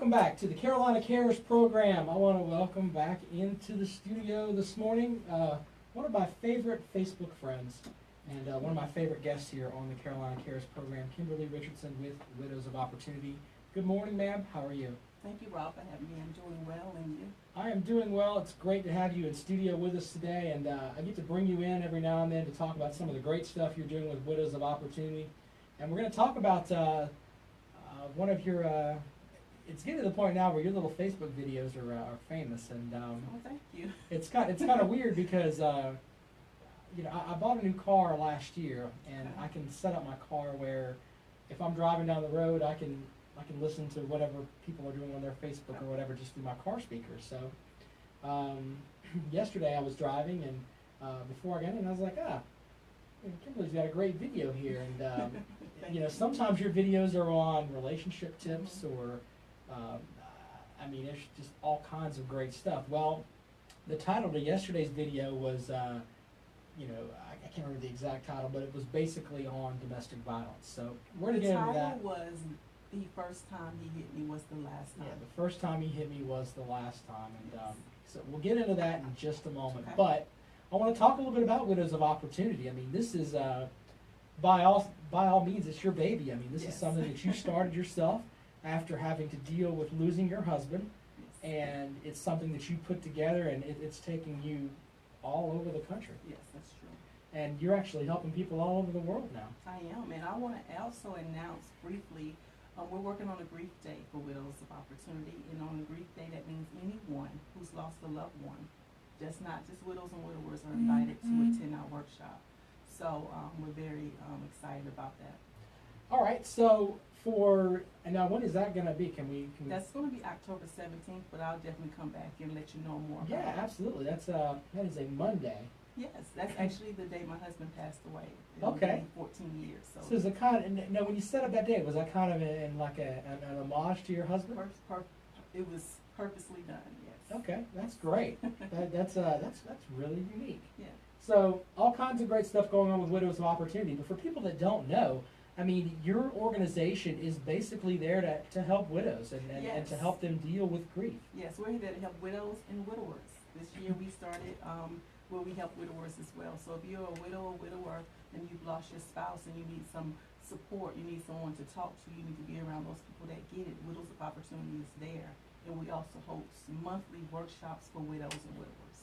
welcome back to the Carolina Cares program. I want to welcome back into the studio this morning one of my favorite Facebook friends and one of my favorite guests here on the Carolina Cares program, Kimberly Richardson with Widows of Opportunity. Good morning, ma'am. How are you? Thank you, Rob, for having me. I'm doing well, and you? I am doing well. It's great to have you in studio with us today, and I get to bring you in every now and then to talk about some of the great stuff you're doing with Widows of Opportunity. And we're going to talk about one of your it's getting to the point now where your little Facebook videos are famous, and Oh, thank you. it's kind of weird because you know, I bought a new car last year, and I can set up my car where if I'm driving down the road, I can listen to whatever people are doing on their Facebook or whatever just through my car speakers. So yesterday I was driving, and before I got in, I was like, Kimberly's got a great video here, and you know, sometimes your videos are on relationship tips or I mean, there's just all kinds of great stuff. Well, the title to yesterday's video was, you know, I can't remember the exact title, but it was basically on domestic violence. So we're going to get into that. The title was The First Time He Hit Me Was the Last Time. Yeah, the first time he hit me was the last time. And so we'll get into that in just a moment. Okay. But I want to talk a little bit about Widows of Opportunity. I mean, this is, by all means, it's your baby. I mean, this is something that you started yourself after having to deal with losing your husband, and it's something that you put together, and it's taking you all over the country. Yes, that's true. And you're actually helping people all over the world now. I am, and I want to also announce briefly, we're working on a grief day for Widows of Opportunity, and on a grief day, that means anyone who's lost a loved one, not just widows and widowers, are invited to attend our workshop. So we're very excited about that. All right, so and now when is that going to be? Can we That's going to be October 17th, but I'll definitely come back and let you know more about it. Yeah, absolutely. That is a Monday. Yes, that's actually the day my husband passed away. Okay. 14 years. So is it now when you set up that day, was that kind of in like an homage to your husband? It was purposely done. Yes. Okay, that's great. That's really unique. Yeah. So all kinds of great stuff going on with Widows of Opportunity. But for people that don't know, I mean, your organization is basically there to help widows and to help them deal with grief. Yes, we're here to help widows and widowers. This year we started where we help widowers as well. So if you're a widow or widower and you've lost your spouse and you need some support, you need someone to talk to, you need to be around those people that get it, Widows of Opportunity is there. And we also host monthly workshops for widows and widowers.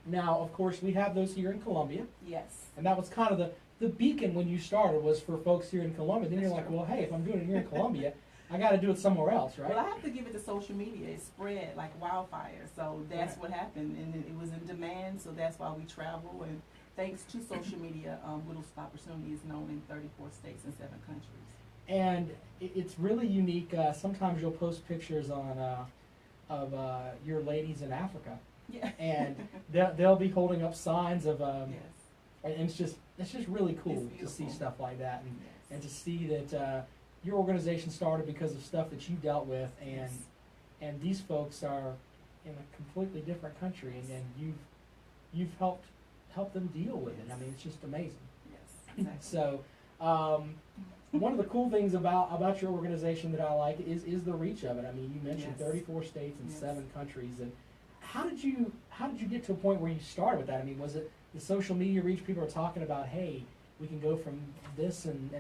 Now, of course, we have those here in Columbia. Yes. And that was kind of the beacon when you started was for folks here in Columbia. Then That's you're like, true. well, hey, if I'm doing it here in Columbia, I got to do it somewhere else, right? Well, I have to give it to social media. It spread like wildfire. So that's Right. what happened. And it was in demand, so that's why we travel. And thanks to social media, Widows of Opportunity is known in 34 states and 7 countries. And it's really unique. Sometimes you'll post pictures on of your ladies in Africa. Yeah. And they'll be holding up signs of, Yes. and it's just really cool It's to see beautiful. stuff like that, Yes. and to see that your organization started because of stuff that you dealt with, Yes. and these folks are in a completely different country, and you've helped them deal with it. I mean, it's just amazing. Yes. Exactly. So, one of the cool things about your organization that I like is the reach of it. I mean, you mentioned Yes. 34 states and Yes. 7 countries, and how did you get to a point where you started with that? I mean, was it the social media reach? People are talking about, hey, we can go from this and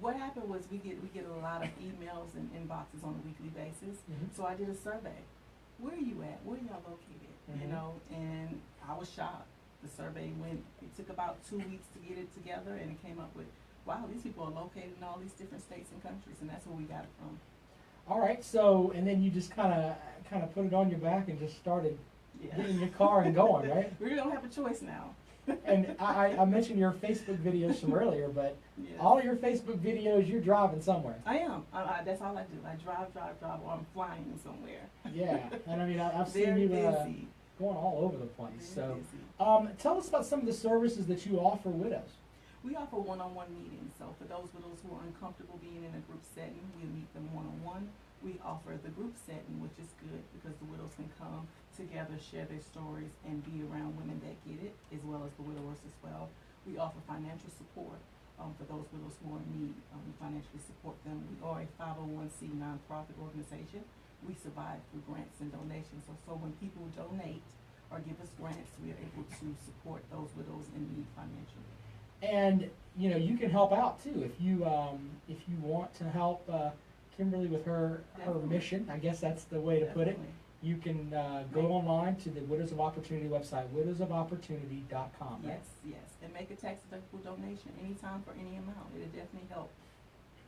What happened was we get a lot of emails and inboxes on a weekly basis. Mhm. So I did a survey. Where are you at? Where are y'all located? Mhm. You know, and I was shocked. The survey it took about 2 weeks to get it together, and it came up with, wow, these people are located in all these different states and countries, and that's where we got it from. all right. So and then you just kind of put it on your back and just started Yeah. getting in your car and going, right? We don't have a choice now. And I mentioned your Facebook videos from earlier, but Yes. all your Facebook videos, you're driving somewhere. I am. That's all I do. I drive, or I'm flying somewhere. Yeah, and I mean, I've seen Very you busy. going all over the place. Very So, busy. tell us about some of the services that you offer widows. We offer one-on-one meetings. So for those widows who are uncomfortable being in a group setting, we meet them one-on-one. We offer the group setting, which is good because the widows can come together, share their stories, and be around women that get it, as well as the widowers as well. We offer financial support for those widows who are in need. We financially support them. We are a 501c nonprofit organization. we survive through grants and donations. So when people donate or give us grants, we are able to support those widows in need financially. And you can help out too if you want to help Kimberly with her Definitely. mission. I guess that's the way to put it. Definitely. You can go online to the Widows of Opportunity website, widowsofopportunity.com. Right? Yes, and make a tax-deductible donation anytime for any amount. It'll definitely help.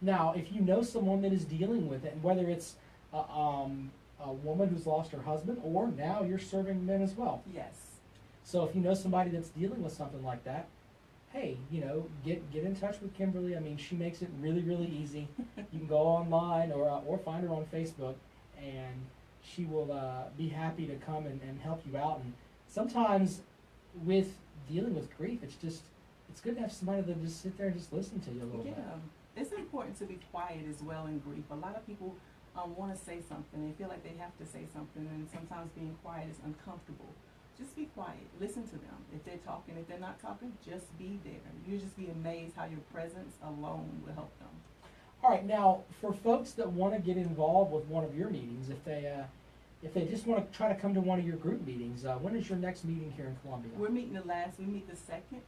Now, if you know someone that is dealing with it, and whether it's a woman who's lost her husband, or now you're serving men as well. Yes. So if you know somebody that's dealing with something like that, hey, get in touch with Kimberly. I mean, she makes it really, really easy. You can go online or find her on Facebook, and she will be happy to come and help you out. And sometimes with dealing with grief, it's good to have somebody that just sit there and just listen to you a little bit. It's important to be quiet as well in grief. A lot of people want to say something. They feel like they have to say something, and sometimes being quiet is uncomfortable. Just be quiet. Listen to them. If they're talking, if they're not talking, just be there. You'll just be amazed how your presence alone will help them. All right, now for folks that want to get involved with one of your meetings, if they just want to try to come to one of your group meetings, when is your next meeting here in Columbia? We meet the second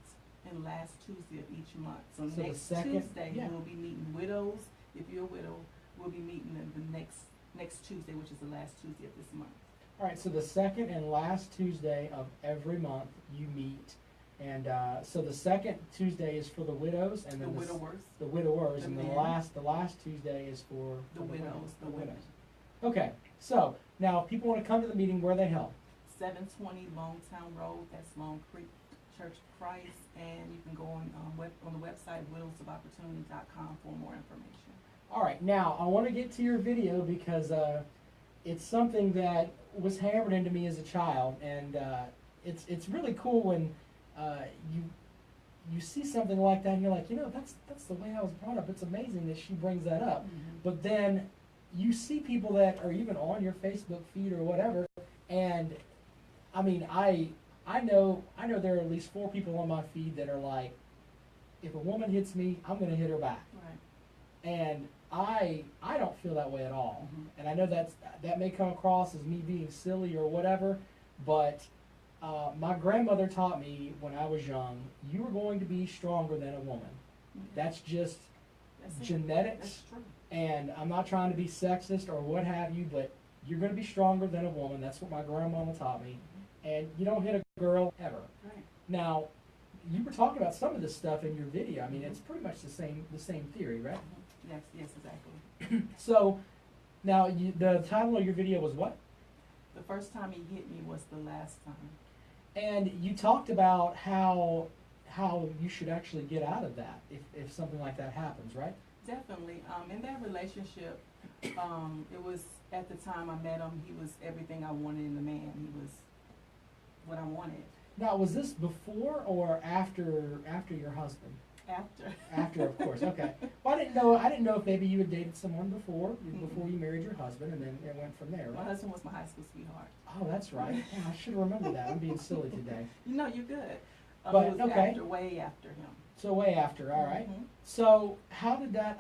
and last Tuesday of each month. So the next second, Tuesday yeah. we'll be meeting widows. If you're a widow, we'll be meeting the next Tuesday, which is the last Tuesday of this month. All right, so the second and last Tuesday of every month you meet, and so the second Tuesday is for the widows, and then The widowers. The and men. the last Tuesday is for The widows, the women. Okay, so now if people want to come to the meeting, where they held? 720 Longtown Road, that's Long Creek Church of Christ, and you can go on the website widowsofopportunity.com for more information. All right, now I want to get to your video because it's something that was hammered into me as a child, and it's really cool when you see something like that and you're like, that's the way I was brought up. It's amazing that she brings that up. Mm-hmm. But then you see people that are even on your Facebook feed or whatever, and I mean, I know there are at least 4 people on my feed that are like, if a woman hits me, I'm going to hit her back. Right. And I don't feel that way at all. Mm-hmm. And I know that may come across as me being silly or whatever, but my grandmother taught me when I was young, you are going to be stronger than a woman. Mm-hmm. That's just That's genetics. That's true. And I'm not trying to be sexist or what have you, but you're going to be stronger than a woman. That's what my grandmama taught me. And you don't hit a girl ever. Right. Now, you were talking about some of this stuff in your video. I mean, it's pretty much the same theory, right? Mm-hmm. Yes, exactly. So, now the title of your video was what? The first time he hit me was the last time. And you talked about how you should actually get out of that if something like that happens, right? Definitely. In that relationship, it was at the time I met him, he was everything I wanted in a man. He was what I wanted. Now, was this before or after your husband? After. After, of course. Okay. Well, I didn't know if maybe you had dated someone before you married your husband, and then it went from there, My right? husband was my high school sweetheart. Oh, that's right. Yeah, I should remember that. I'm being silly today. You're good. But, it was okay. way after him. So way after, all right. Mhm. So how did that?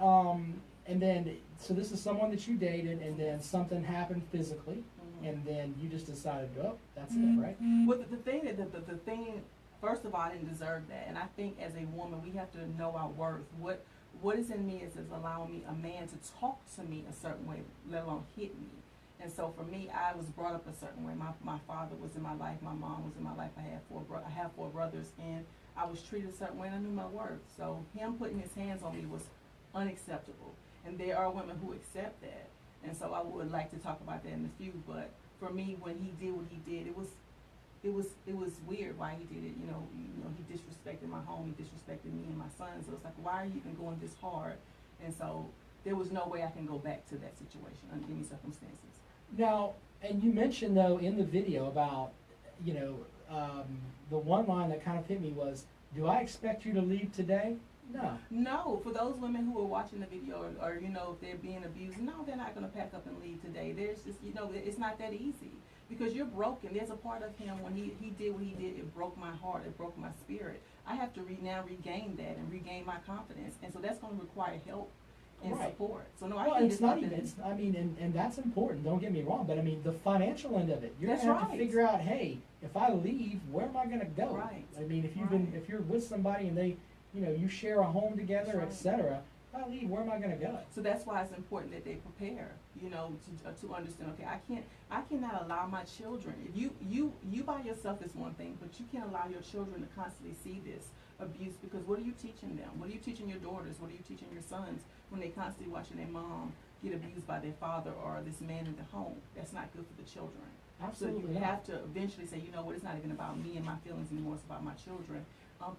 And then so this is someone that you dated, and then something happened physically, Mhm. and then you just decided, oh, that's it, right? Well, the thing, first of all, I didn't deserve that, and I think as a woman, we have to know our worth. What is in me is allowing me a man to talk to me a certain way, let alone hit me. And so for me, I was brought up a certain way. My father was in my life, my mom was in my life. I have 4 brothers, and I was treated a certain way, and I knew my worth. So him putting his hands on me was unacceptable, and there are women who accept that. And so I would like to talk about that in a few. But for me, when he did what he did, it was weird why he did it. You know, he disrespected my home, he disrespected me and my sons. So it's like, why are you even going this hard? And so there was no way I can go back to that situation under any circumstances. Now, and you mentioned though in the video about, the one line that kind of hit me was, "Do I expect you to leave today?" No. No, for those women who are watching the video or if they're being abused, no, they're not going to pack up and leave today. There's just, it's not that easy because you're broken. There's a part of him when he did what he did, it broke my heart, it broke my spirit. I have to now regain that and regain my confidence. And so that's going to require help and Right. support. So no, I Well, think it's not nothing- even, I mean, and that's important, don't get me wrong, but I mean, the financial end of it, you're That's gonna have to right. figure out, hey, if I leave, where am I gonna go? Right. I mean, if Right. if you're with somebody and they, you share a home together, That's right. et cetera, if I leave, where am I gonna go? So that's why it's important that they prepare, to understand, okay, I cannot allow my children, if you by yourself is one thing, but you can't allow your children to constantly see this abuse, because what are you teaching them? What are you teaching your daughters? What are you teaching your sons when they constantly watching their mom get abused by their father or this man in the home? That's not good for the children. Absolutely So you not. have to eventually say, you know what, it's not even about me and my feelings anymore, it's about my children.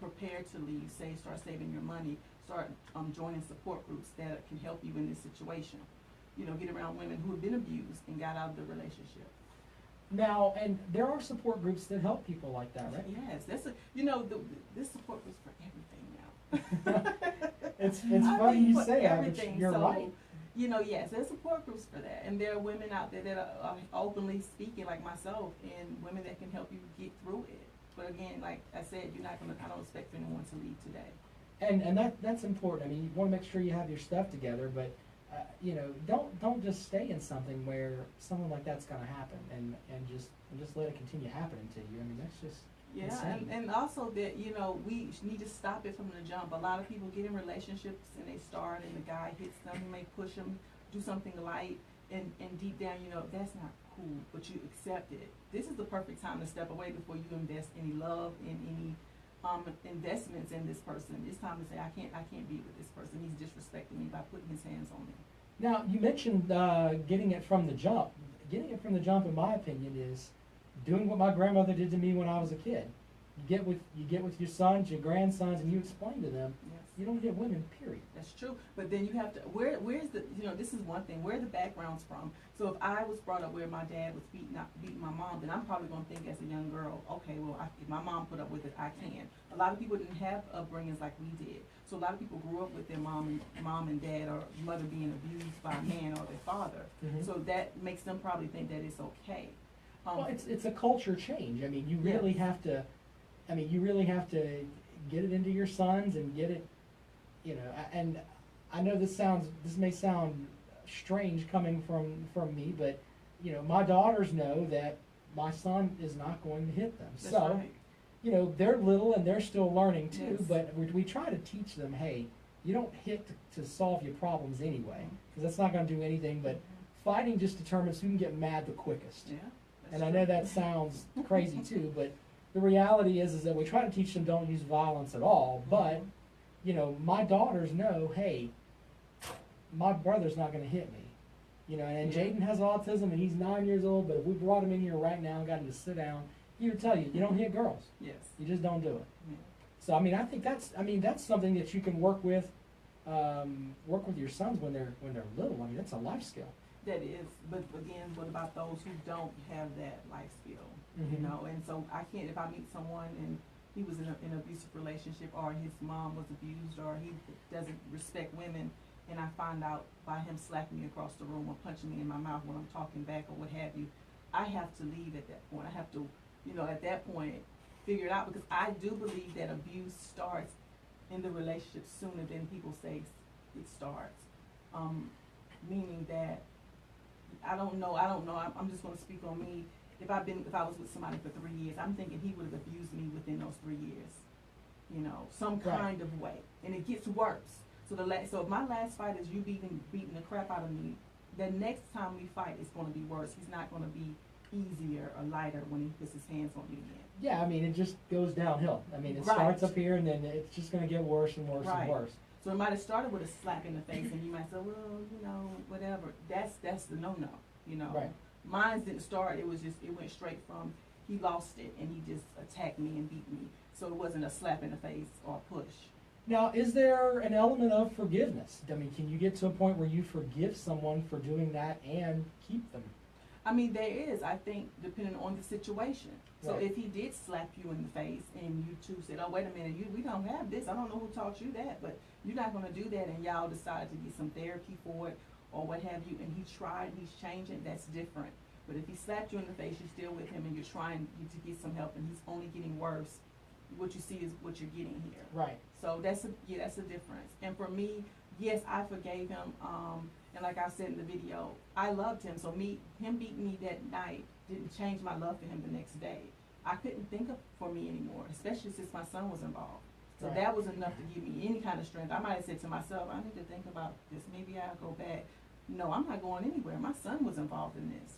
Prepare to leave, start saving your money, start joining support groups that can help you in this situation. Get around women who have been abused and got out of the relationship. Now, and there are support groups that help people like that, right? Yes, this support group's for everything now. It's I funny think you for say that, but everything. you're So, right. Yes, there's support groups for that, and there are women out there that are openly speaking, like myself, and women that can help you get through it. But again, like I said, I don't expect anyone to leave today. And that's important. I mean, you want to make sure you have your stuff together, but don't just stay in something where something like that's going to happen, and just let it continue happening to you. I mean, that's just insane. and also that we need to stop it from the jump. A lot of people get in relationships and they start, and the guy hits them, he may push them, do something light, and deep down that's not cool, but you accept it. This is the perfect time to step away before you invest any love in any investments in this person. It's time to say, I can't be with this person. He's disrespecting me by putting his hands on me. Now, you mentioned getting it from the jump. Getting it from the jump, in my opinion, is doing what my grandmother did to me when I was a kid. You get with your sons, your grandsons, and you explain to them. Yes. You don't hit women, period. That's true. But then you have to, where's the, this is one thing, where are the backgrounds from? So if I was brought up where my dad was beating my mom, then I'm probably going to think as a young girl, okay, well, if my mom put up with it, I can. A lot of people didn't have upbringings like we did. So a lot of people grew up with their mom and dad or mother being abused by a man or their father. Mhm. So that makes them probably think that it's okay. Well, it's a culture change. I mean, you really have to. I mean, you really have to get it into your sons and get it. And I know this may sound strange coming from me, but my daughters know that my son is not going to hit them. That's So, right. they're little and they're still learning too. Yes. But we try to teach them, hey, you don't hit to solve your problems anyway, because that's not going to do anything. But fighting just determines who can get mad the quickest. Yeah. And I know that sounds crazy too, but the reality is that we try to teach them don't use violence at all. But my daughters know, hey, my brother's not going to hit me. And Yeah. Jaden has autism and he's 9 years old. But if we brought him in here right now and got him to sit down, he would tell you, you don't hit girls. Yes. You just don't do it. Yeah. So I mean, I think that's something that you can work with your sons when they're little. I mean, that's a life skill. That is, but again, what about those who don't have that life skill? Mhm. And so I can't, if I meet someone and he was in an abusive relationship, or his mom was abused, or he doesn't respect women, and I find out by him slapping me across the room or punching me in my mouth when I'm talking back or what have you, I have to leave at that point. I have to, at that point, figure it out, because I do believe that abuse starts in the relationship sooner than people say it starts. Meaning that I don't know. I'm just going to speak on me. If I was with somebody for 3 years, I'm thinking he would have abused me within those 3 years. Some Right. kind of way, and it gets worse. So so if my last fight is you beating the crap out of me, the next time we fight is going to be worse. He's not going to be easier or lighter when he puts his hands on you again. Yeah, I mean, it just goes downhill. I mean, it Right. starts up here and then it's just going to get worse and worse Right. and worse. So it might have started with a slap in the face, and you might say, well, whatever. That's the no. Right. Mine didn't start. It went straight from he lost it and he just attacked me and beat me. So it wasn't a slap in the face or a push. Now, is there an element of forgiveness? I mean, can you get to a point where you forgive someone for doing that and keep them? I mean, there is, I think, depending on the situation. So Right. if he did slap you in the face and you two said, oh, wait a minute, we don't have this. I don't know who taught you that, but you're not going to do that, and y'all decide to get some therapy for it or what have you, and he's changing, that's different. But if he slapped you in the face, you're still with him and you're trying to get some help, and he's only getting worse, what you see is what you're getting here. Right. So that's a difference. And for me, yes, I forgave him. And like I said in the video, I loved him. So him beating me that night didn't change my love for him the next day. I couldn't think of for me anymore, especially since my son was involved. So Right. that was enough to give me any kind of strength. I might have said to myself, I need to think about this. Maybe I'll go back. No, I'm not going anywhere. My son was involved in this.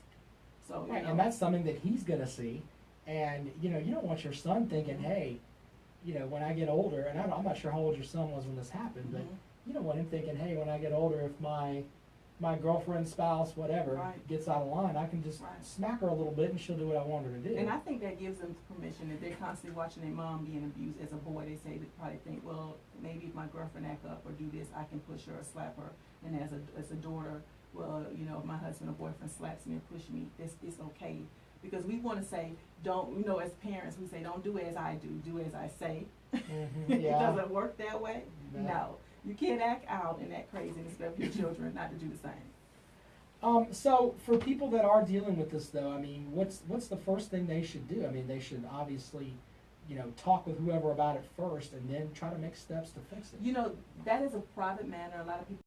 So, you Right, know. and that's something that he's gonna see, and, you know, you don't want your son thinking, hey, you know, when I get older, and I'm not sure how old your son was when this happened, but Mhm. you don't want him thinking, hey, when I get older, if my girlfriend, spouse, whatever, Right. gets out of line, I can just Right. smack her a little bit and she'll do what I want her to do. And I think that gives them permission. If they're constantly watching their mom being abused as a boy, they probably think, well, maybe if my girlfriend act up or do this, I can push her or slap her. And as a daughter, well, you know, if my husband or boyfriend slaps me or push me, it's okay. Because we want to say, don't, you know, as parents, we say, don't do as I do as I say. Mhm, It yeah. doesn't work that way. No. No. You can't act out in that crazy and expect your children not to do the same. So for people that are dealing with this though, I mean, what's the first thing they should do? I mean, they should obviously, you know, talk with whoever about it first and then try to make steps to fix it. You know, that is a private matter. A lot of people